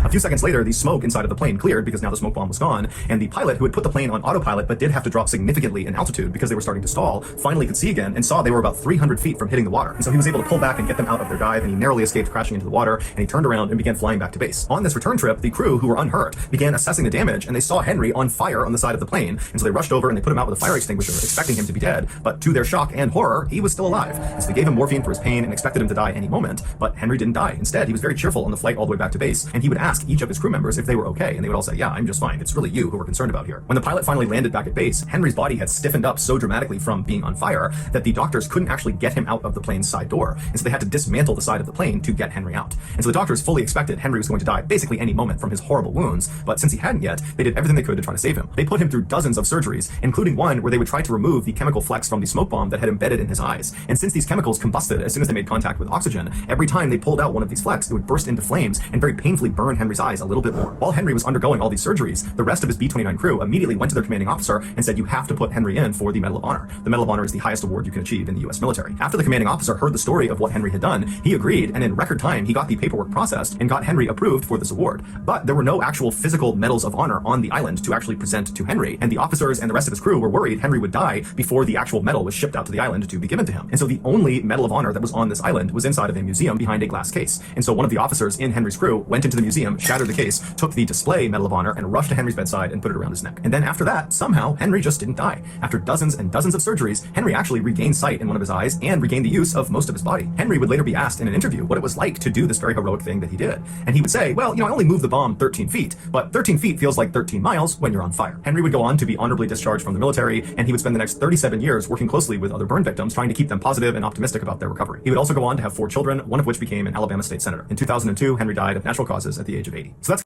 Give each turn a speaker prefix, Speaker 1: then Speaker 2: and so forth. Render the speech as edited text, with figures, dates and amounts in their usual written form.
Speaker 1: A few seconds later, the smoke inside of the plane cleared because now the smoke bomb was gone, and the pilot who had put the plane on autopilot but did have to drop significantly in altitude because they were starting to stall, finally could see again and saw they were about 300 feet from hitting the water. And so he was able to pull back and get them out of their dive, and he narrowly escaped crashing into the water, and he turned around and began flying back to base. On this return trip, the crew, who were unhurt, began assessing the damage, and they saw Henry on fire on the side of the plane, and so they rushed over and they put him out with a fire extinguisher, expecting him to be dead, but to their shock and horror, he was still alive. And so they gave him morphine for his pain and expected him to die any moment, but Henry didn't die. Instead, he was very cheerful on the flight all the way back to base, and he would ask each of his crew members if they were okay, and they would all say, yeah, I'm just fine. It's really you who we're concerned about here. When the pilot finally landed back at base, Henry's body had stiffened up so dramatically from being on fire that the doctors couldn't actually get him out of the plane's side door, and so they had to dismantle the side of the plane to get Henry out. And so the doctors fully expected Henry was going to die basically any moment from his horrible wounds, but since he hadn't yet, they did everything they could to try to save him. They put him through dozens of surgeries, including one where they would try to remove the chemical flecks from the smoke bomb that had embedded in his eyes. And since these chemicals combusted as soon as they made contact with oxygen, every time they pulled out one of these flecks, it would burst into flames and very painfully burn Henry's eyes a little bit more. While Henry was undergoing all these surgeries, the rest of his B-29 crew immediately went to their commanding officer and said, you have to put Henry in for the Medal of Honor. The Medal of Honor is the highest award you can achieve in the US military. After the commanding officer heard the story of what Henry had done, he agreed, and in record time, he got the paperwork processed and got Henry approved for this award. But there were no actual physical medals of honor on the island to actually present to Henry, and the officers and the rest of his crew were worried Henry would die before the actual medal was shipped out to the island to be given to him. And so the only Medal of Honor that was on this island was inside of a museum behind a glass case. And so one of the officers in Henry's crew went into the museum, shattered the case, took the display Medal of Honor, and rushed to Henry's bedside and put it around his neck. And then after that, somehow, Henry just didn't die. After dozens and dozens of surgeries, Henry actually regained sight in one of his eyes and regained the use of most of his body. Henry would later be asked in an interview what it was like to do this very heroic thing that he did. And he would say, well, I only moved the bomb 13 feet, but 13 feet feels like 13 miles when you're on fire. Henry would go on to be honorably discharged from the military, and he would spend the next 37 years working closely with other burn victims, trying to keep them positive and optimistic about their recovery. He would also go on to have 4 children, one of which became an Alabama state senator. In 2002, Henry died of natural causes at the age of 80. So that's